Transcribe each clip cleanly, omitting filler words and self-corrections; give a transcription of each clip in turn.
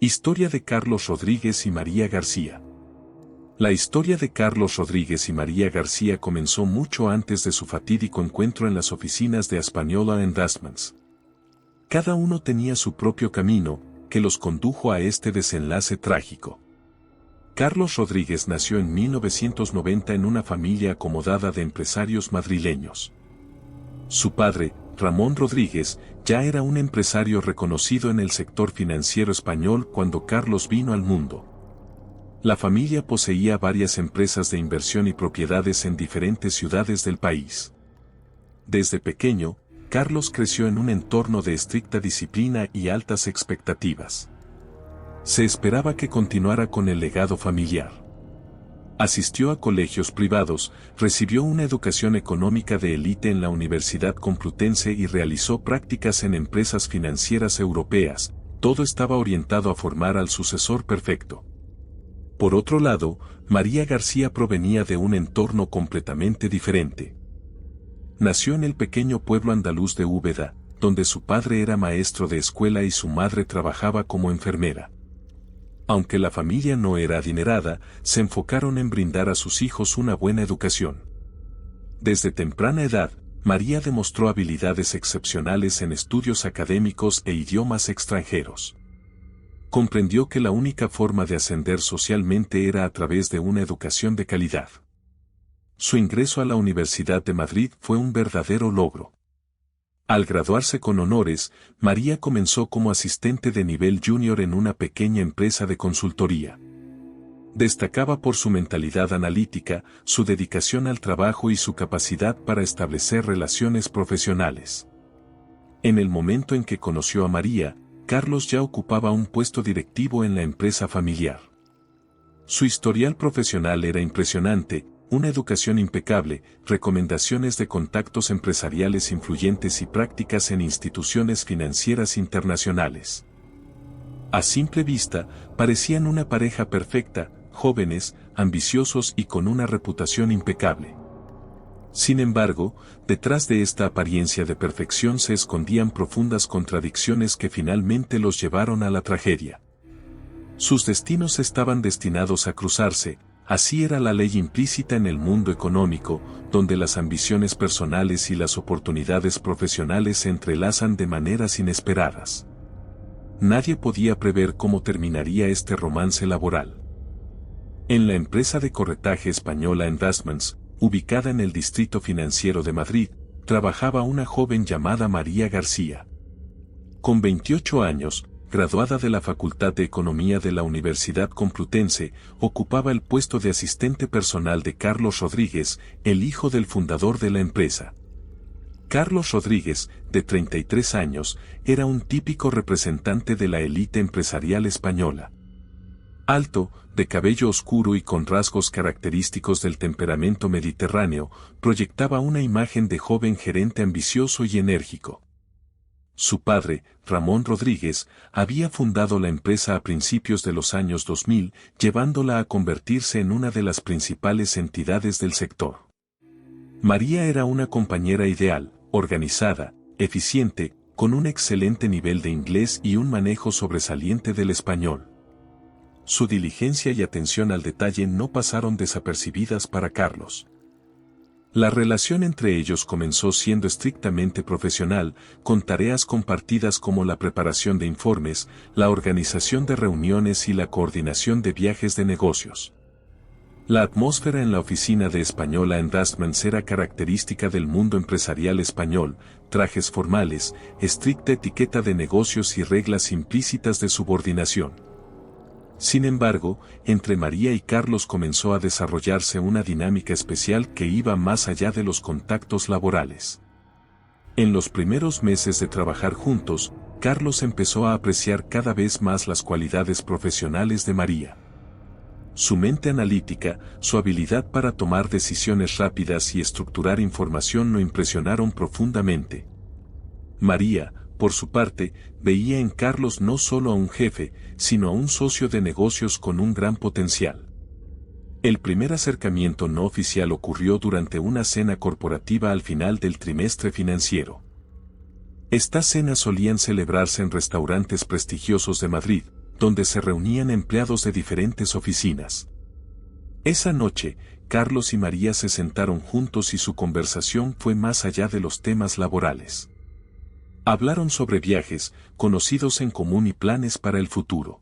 Historia de Carlos Rodríguez y María García. La historia de Carlos Rodríguez y María García comenzó mucho antes de su fatídico encuentro en las oficinas de Española Investments. Cada uno tenía su propio camino, que los condujo a este desenlace trágico. Carlos Rodríguez nació en 1990 en una familia acomodada de empresarios madrileños. Su padre, Ramón Rodríguez, ya era un empresario reconocido en el sector financiero español cuando Carlos vino al mundo. La familia poseía varias empresas de inversión y propiedades en diferentes ciudades del país. Desde pequeño, Carlos creció en un entorno de estricta disciplina y altas expectativas. Se esperaba que continuara con el legado familiar. Asistió a colegios privados, recibió una educación económica de élite en la Universidad Complutense y realizó prácticas en empresas financieras europeas. Todo estaba orientado a formar al sucesor perfecto. Por otro lado, María García provenía de un entorno completamente diferente. Nació en el pequeño pueblo andaluz de Úbeda, donde su padre era maestro de escuela y su madre trabajaba como enfermera. Aunque la familia no era adinerada, se enfocaron en brindar a sus hijos una buena educación. Desde temprana edad, María demostró habilidades excepcionales en estudios académicos e idiomas extranjeros. Comprendió que la única forma de ascender socialmente era a través de una educación de calidad. Su ingreso a la Universidad de Madrid fue un verdadero logro. Al graduarse con honores, María comenzó como asistente de nivel junior en una pequeña empresa de consultoría. Destacaba por su mentalidad analítica, su dedicación al trabajo y su capacidad para establecer relaciones profesionales. En el momento en que conoció a María, Carlos ya ocupaba un puesto directivo en la empresa familiar. Su historial profesional era impresionante, una educación impecable, recomendaciones de contactos empresariales influyentes y prácticas en instituciones financieras internacionales. A simple vista, parecían una pareja perfecta, jóvenes, ambiciosos y con una reputación impecable. Sin embargo, detrás de esta apariencia de perfección se escondían profundas contradicciones que finalmente los llevaron a la tragedia. Sus destinos estaban destinados a cruzarse. Así era la ley implícita en el mundo económico, donde las ambiciones personales y las oportunidades profesionales se entrelazan de maneras inesperadas. Nadie podía prever cómo terminaría este romance laboral. En la empresa de corretaje española Investments, ubicada en el Distrito Financiero de Madrid, trabajaba una joven llamada María García. Con 28 años, graduada de la Facultad de Economía de la Universidad Complutense, ocupaba el puesto de asistente personal de Carlos Rodríguez, el hijo del fundador de la empresa. Carlos Rodríguez, de 33 años, era un típico representante de la élite empresarial española. Alto, de cabello oscuro y con rasgos característicos del temperamento mediterráneo, proyectaba una imagen de joven gerente ambicioso y enérgico. Su padre, Ramón Rodríguez, había fundado la empresa a principios de los años 2000, llevándola a convertirse en una de las principales entidades del sector. María era una compañera ideal, organizada, eficiente, con un excelente nivel de inglés y un manejo sobresaliente del español. Su diligencia y atención al detalle no pasaron desapercibidas para Carlos. La relación entre ellos comenzó siendo estrictamente profesional, con tareas compartidas como la preparación de informes, la organización de reuniones y la coordinación de viajes de negocios. La atmósfera en la oficina de Española Investments era característica del mundo empresarial español, trajes formales, estricta etiqueta de negocios y reglas implícitas de subordinación. Sin embargo, entre María y Carlos comenzó a desarrollarse una dinámica especial que iba más allá de los contactos laborales. En los primeros meses de trabajar juntos, Carlos empezó a apreciar cada vez más las cualidades profesionales de María. Su mente analítica, su habilidad para tomar decisiones rápidas y estructurar información lo impresionaron profundamente. María, por su parte, veía en Carlos no solo a un jefe, sino a un socio de negocios con un gran potencial. El primer acercamiento no oficial ocurrió durante una cena corporativa al final del trimestre financiero. Estas cenas solían celebrarse en restaurantes prestigiosos de Madrid, donde se reunían empleados de diferentes oficinas. Esa noche, Carlos y María se sentaron juntos y su conversación fue más allá de los temas laborales. Hablaron sobre viajes, conocidos en común y planes para el futuro.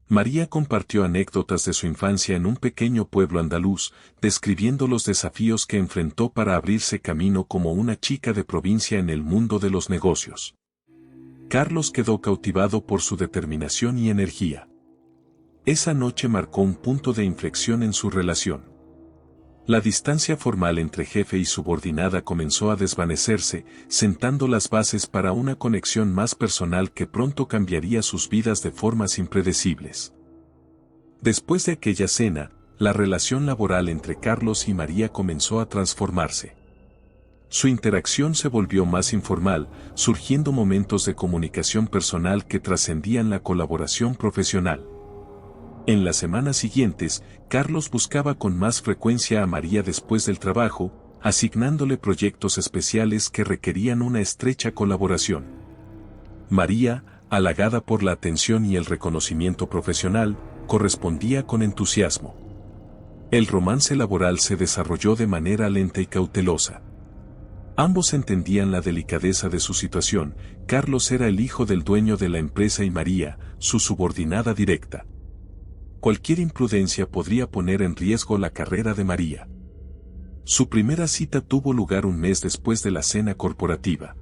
María compartió anécdotas de su infancia en un pequeño pueblo andaluz, describiendo los desafíos que enfrentó para abrirse camino como una chica de provincia en el mundo de los negocios. Carlos quedó cautivado por su determinación y energía. Esa noche marcó un punto de inflexión en su relación. La distancia formal entre jefe y subordinada comenzó a desvanecerse, sentando las bases para una conexión más personal que pronto cambiaría sus vidas de formas impredecibles. Después de aquella cena, la relación laboral entre Carlos y María comenzó a transformarse. Su interacción se volvió más informal, surgiendo momentos de comunicación personal que trascendían la colaboración profesional. En las semanas siguientes, Carlos buscaba con más frecuencia a María después del trabajo, asignándole proyectos especiales que requerían una estrecha colaboración. María, halagada por la atención y el reconocimiento profesional, correspondía con entusiasmo. El romance laboral se desarrolló de manera lenta y cautelosa. Ambos entendían la delicadeza de su situación. Carlos era el hijo del dueño de la empresa y María, su subordinada directa. Cualquier imprudencia podría poner en riesgo la carrera de María. Su primera cita tuvo lugar un mes después de la cena corporativa.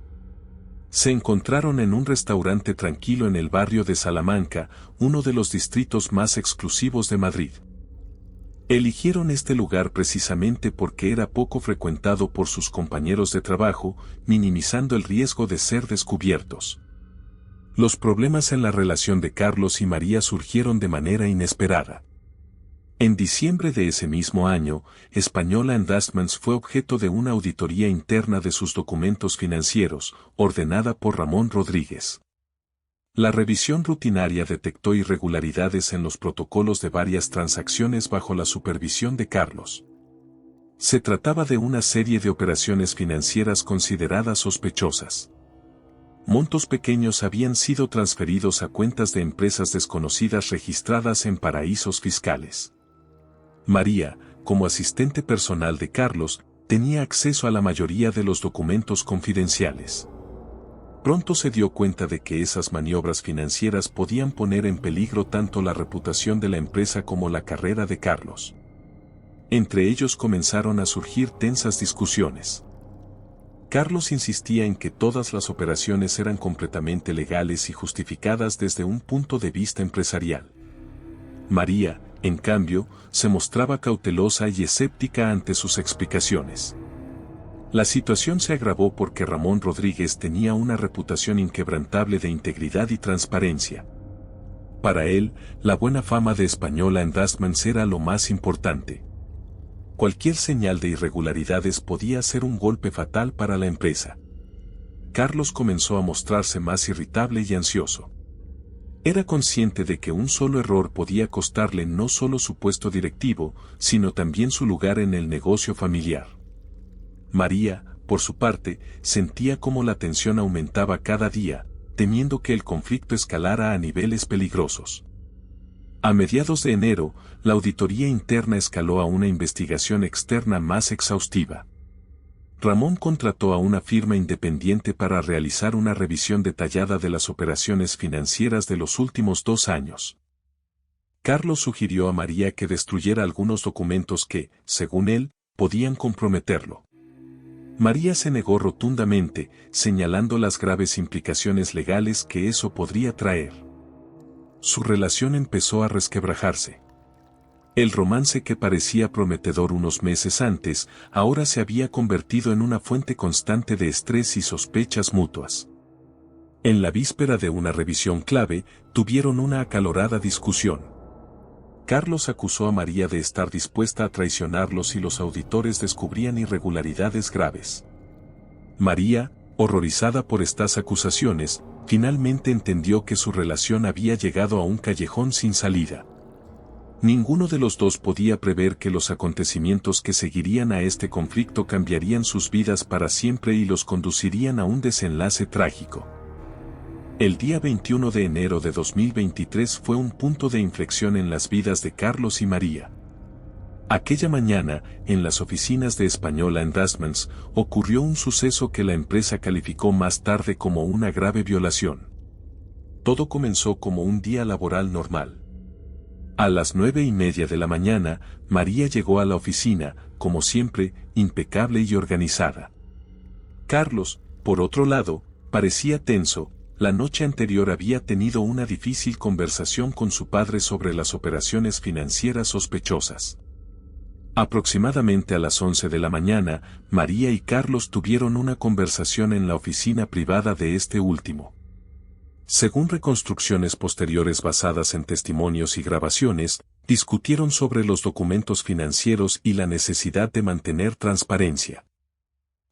Se encontraron en un restaurante tranquilo en el barrio de Salamanca, uno de los distritos más exclusivos de Madrid. Eligieron este lugar precisamente porque era poco frecuentado por sus compañeros de trabajo, minimizando el riesgo de ser descubiertos. Los problemas en la relación de Carlos y María surgieron de manera inesperada. En diciembre de ese mismo año, Española Investments fue objeto de una auditoría interna de sus documentos financieros, ordenada por Ramón Rodríguez. La revisión rutinaria detectó irregularidades en los protocolos de varias transacciones bajo la supervisión de Carlos. Se trataba de una serie de operaciones financieras consideradas sospechosas. Montos pequeños habían sido transferidos a cuentas de empresas desconocidas registradas en paraísos fiscales. María, como asistente personal de Carlos, tenía acceso a la mayoría de los documentos confidenciales. Pronto se dio cuenta de que esas maniobras financieras podían poner en peligro tanto la reputación de la empresa como la carrera de Carlos. Entre ellos comenzaron a surgir tensas discusiones. Carlos insistía en que todas las operaciones eran completamente legales y justificadas desde un punto de vista empresarial. María, en cambio, se mostraba cautelosa y escéptica ante sus explicaciones. La situación se agravó porque Ramón Rodríguez tenía una reputación inquebrantable de integridad y transparencia. Para él, la buena fama de Española Investments era lo más importante. Cualquier señal de irregularidades podía ser un golpe fatal para la empresa. Carlos comenzó a mostrarse más irritable y ansioso. Era consciente de que un solo error podía costarle no solo su puesto directivo, sino también su lugar en el negocio familiar. María, por su parte, sentía cómo la tensión aumentaba cada día, temiendo que el conflicto escalara a niveles peligrosos. A mediados de enero, la auditoría interna escaló a una investigación externa más exhaustiva. Ramón contrató a una firma independiente para realizar una revisión detallada de las operaciones financieras de los últimos 2 años. Carlos sugirió a María que destruyera algunos documentos que, según él, podían comprometerlo. María se negó rotundamente, señalando las graves implicaciones legales que eso podría traer. Su relación empezó a resquebrajarse. El romance que parecía prometedor unos meses antes, ahora se había convertido en una fuente constante de estrés y sospechas mutuas. En la víspera de una revisión clave, tuvieron una acalorada discusión. Carlos acusó a María de estar dispuesta a traicionarlo si los auditores descubrían irregularidades graves. María, horrorizada por estas acusaciones, finalmente entendió que su relación había llegado a un callejón sin salida. Ninguno de los dos podía prever que los acontecimientos que seguirían a este conflicto cambiarían sus vidas para siempre y los conducirían a un desenlace trágico. El día 21 de enero de 2023 fue un punto de inflexión en las vidas de Carlos y María. Aquella mañana, en las oficinas de Española Investments, ocurrió un suceso que la empresa calificó más tarde como una grave violación. Todo comenzó como un día laboral normal. A las 9:30 de la mañana, María llegó a la oficina, como siempre, impecable y organizada. Carlos, por otro lado, parecía tenso. La noche anterior había tenido una difícil conversación con su padre sobre las operaciones financieras sospechosas. Aproximadamente a las 11 de la mañana, María y Carlos tuvieron una conversación en la oficina privada de este último. Según reconstrucciones posteriores basadas en testimonios y grabaciones, discutieron sobre los documentos financieros y la necesidad de mantener transparencia.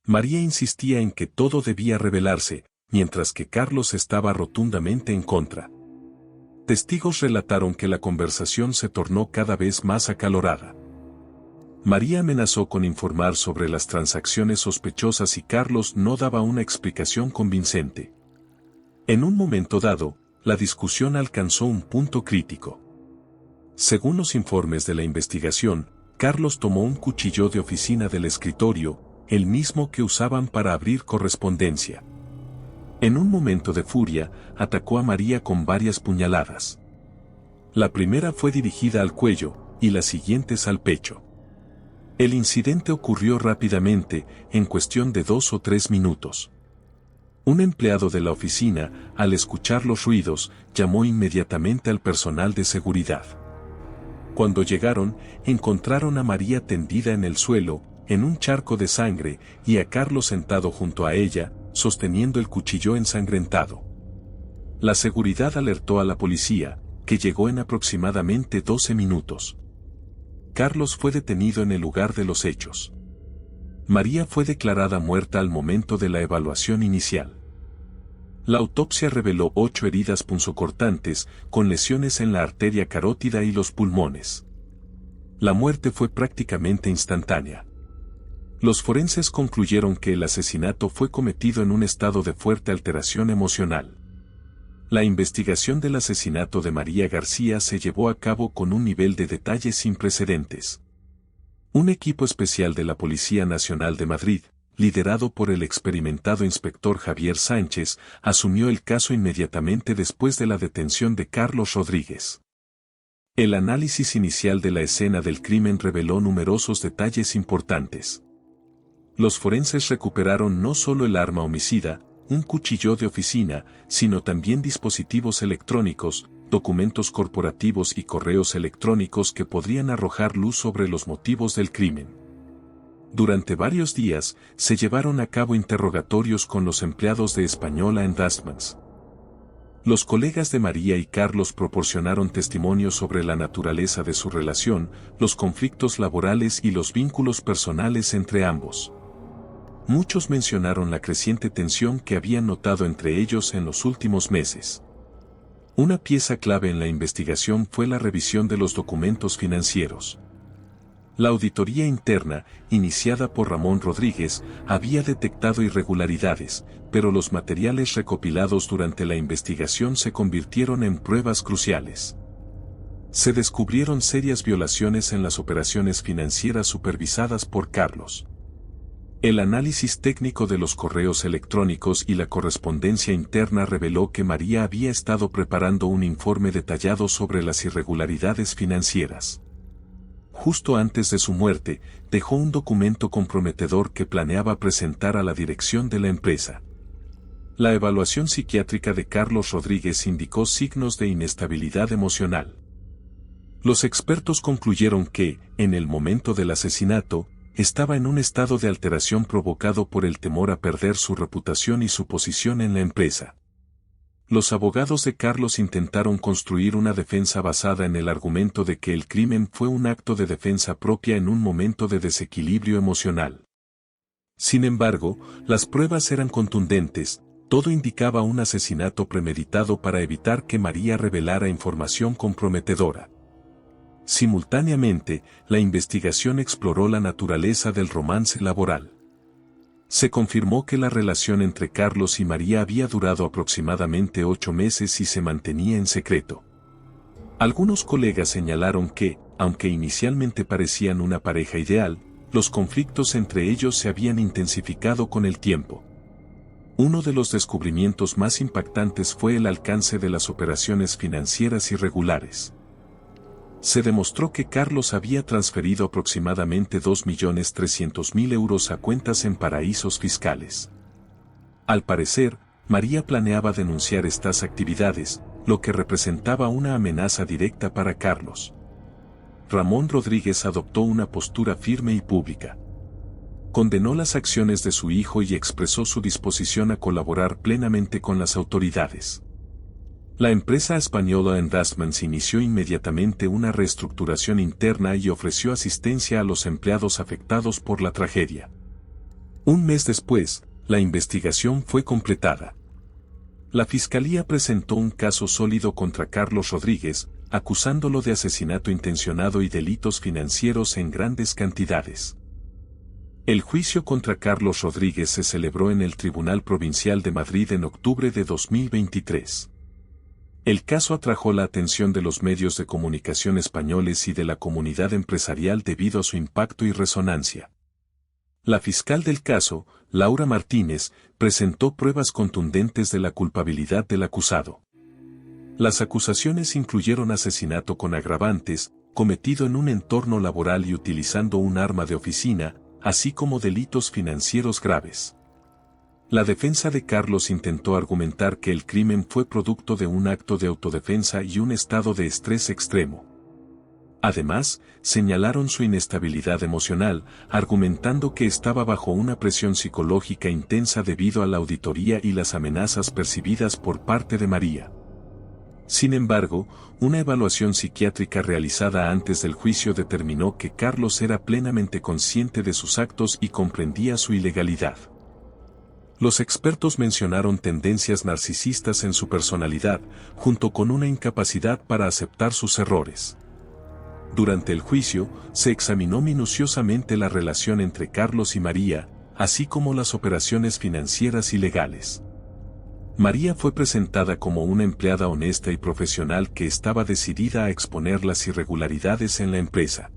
María insistía en que todo debía revelarse, mientras que Carlos estaba rotundamente en contra. Testigos relataron que la conversación se tornó cada vez más acalorada. María amenazó con informar sobre las transacciones sospechosas y Carlos no daba una explicación convincente. En un momento dado, la discusión alcanzó un punto crítico. Según los informes de la investigación, Carlos tomó un cuchillo de oficina del escritorio, el mismo que usaban para abrir correspondencia. En un momento de furia, atacó a María con varias puñaladas. La primera fue dirigida al cuello, y las siguientes al pecho. El incidente ocurrió rápidamente, en cuestión de 2 o 3 minutos. Un empleado de la oficina, al escuchar los ruidos, llamó inmediatamente al personal de seguridad. Cuando llegaron, encontraron a María tendida en el suelo, en un charco de sangre, y a Carlos sentado junto a ella, sosteniendo el cuchillo ensangrentado. La seguridad alertó a la policía, que llegó en aproximadamente 12 minutos. Carlos fue detenido en el lugar de los hechos. María fue declarada muerta al momento de la evaluación inicial. La autopsia reveló 8 heridas punzocortantes, con lesiones en la arteria carótida y los pulmones. La muerte fue prácticamente instantánea. Los forenses concluyeron que el asesinato fue cometido en un estado de fuerte alteración emocional. La investigación del asesinato de María García se llevó a cabo con un nivel de detalle sin precedentes. Un equipo especial de la Policía Nacional de Madrid, liderado por el experimentado inspector Javier Sánchez, asumió el caso inmediatamente después de la detención de Carlos Rodríguez. El análisis inicial de la escena del crimen reveló numerosos detalles importantes. Los forenses recuperaron no solo el arma homicida, un cuchillo de oficina, sino también dispositivos electrónicos, documentos corporativos y correos electrónicos que podrían arrojar luz sobre los motivos del crimen. Durante varios días, se llevaron a cabo interrogatorios con los empleados de Española Investments. Los colegas de María y Carlos proporcionaron testimonios sobre la naturaleza de su relación, los conflictos laborales y los vínculos personales entre ambos. Muchos mencionaron la creciente tensión que habían notado entre ellos en los últimos meses. Una pieza clave en la investigación fue la revisión de los documentos financieros. La auditoría interna, iniciada por Ramón Rodríguez, había detectado irregularidades, pero los materiales recopilados durante la investigación se convirtieron en pruebas cruciales. Se descubrieron serias violaciones en las operaciones financieras supervisadas por Carlos. El análisis técnico de los correos electrónicos y la correspondencia interna reveló que María había estado preparando un informe detallado sobre las irregularidades financieras. Justo antes de su muerte, dejó un documento comprometedor que planeaba presentar a la dirección de la empresa. La evaluación psiquiátrica de Carlos Rodríguez indicó signos de inestabilidad emocional. Los expertos concluyeron que, en el momento del asesinato, estaba en un estado de alteración provocado por el temor a perder su reputación y su posición en la empresa. Los abogados de Carlos intentaron construir una defensa basada en el argumento de que el crimen fue un acto de defensa propia en un momento de desequilibrio emocional. Sin embargo, las pruebas eran contundentes, todo indicaba un asesinato premeditado para evitar que María revelara información comprometedora. Simultáneamente, la investigación exploró la naturaleza del romance laboral. Se confirmó que la relación entre Carlos y María había durado aproximadamente 8 meses y se mantenía en secreto. Algunos colegas señalaron que, aunque inicialmente parecían una pareja ideal, los conflictos entre ellos se habían intensificado con el tiempo. Uno de los descubrimientos más impactantes fue el alcance de las operaciones financieras irregulares. Se demostró que Carlos había transferido aproximadamente 2.300.000 euros a cuentas en paraísos fiscales. Al parecer, María planeaba denunciar estas actividades, lo que representaba una amenaza directa para Carlos. Ramón Rodríguez adoptó una postura firme y pública. Condenó las acciones de su hijo y expresó su disposición a colaborar plenamente con las autoridades. La empresa española Endastments inició inmediatamente una reestructuración interna y ofreció asistencia a los empleados afectados por la tragedia. Un mes después, la investigación fue completada. La Fiscalía presentó un caso sólido contra Carlos Rodríguez, acusándolo de asesinato intencionado y delitos financieros en grandes cantidades. El juicio contra Carlos Rodríguez se celebró en el Tribunal Provincial de Madrid en octubre de 2023. El caso atrajo la atención de los medios de comunicación españoles y de la comunidad empresarial debido a su impacto y resonancia. La fiscal del caso, Laura Martínez, presentó pruebas contundentes de la culpabilidad del acusado. Las acusaciones incluyeron asesinato con agravantes, cometido en un entorno laboral y utilizando un arma de oficina, así como delitos financieros graves. La defensa de Carlos intentó argumentar que el crimen fue producto de un acto de autodefensa y un estado de estrés extremo. Además, señalaron su inestabilidad emocional, argumentando que estaba bajo una presión psicológica intensa debido a la auditoría y las amenazas percibidas por parte de María. Sin embargo, una evaluación psiquiátrica realizada antes del juicio determinó que Carlos era plenamente consciente de sus actos y comprendía su ilegalidad. Los expertos mencionaron tendencias narcisistas en su personalidad, junto con una incapacidad para aceptar sus errores. Durante el juicio, se examinó minuciosamente la relación entre Carlos y María, así como las operaciones financieras y legales. María fue presentada como una empleada honesta y profesional que estaba decidida a exponer las irregularidades en la empresa.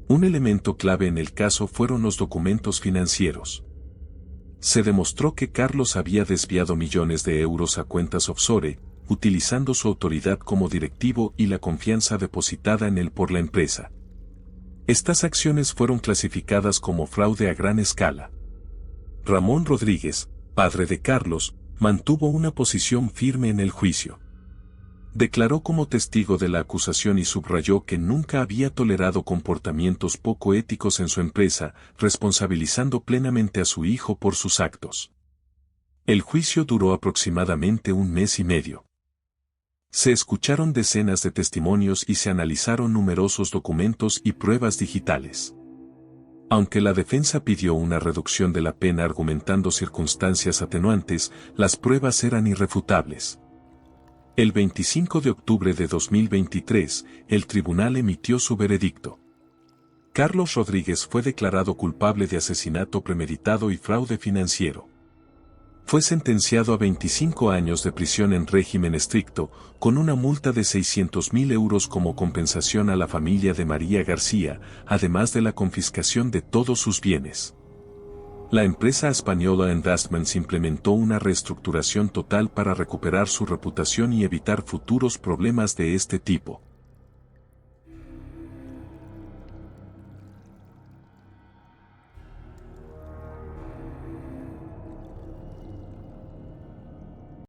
Un elemento clave en el caso fueron los documentos financieros. Se demostró que Carlos había desviado millones de euros a cuentas offshore, utilizando su autoridad como directivo y la confianza depositada en él por la empresa. Estas acciones fueron clasificadas como fraude a gran escala. Ramón Rodríguez, padre de Carlos, mantuvo una posición firme en el juicio. Declaró como testigo de la acusación y subrayó que nunca había tolerado comportamientos poco éticos en su empresa, responsabilizando plenamente a su hijo por sus actos. El juicio duró aproximadamente un mes y medio. Se escucharon decenas de testimonios y se analizaron numerosos documentos y pruebas digitales. Aunque la defensa pidió una reducción de la pena argumentando circunstancias atenuantes, las pruebas eran irrefutables. El 25 de octubre de 2023, el tribunal emitió su veredicto. Carlos Rodríguez fue declarado culpable de asesinato premeditado y fraude financiero. Fue sentenciado a 25 años de prisión en régimen estricto, con una multa de 600.000 euros como compensación a la familia de María García, además de la confiscación de todos sus bienes. La empresa española Endastments implementó una reestructuración total para recuperar su reputación y evitar futuros problemas de este tipo.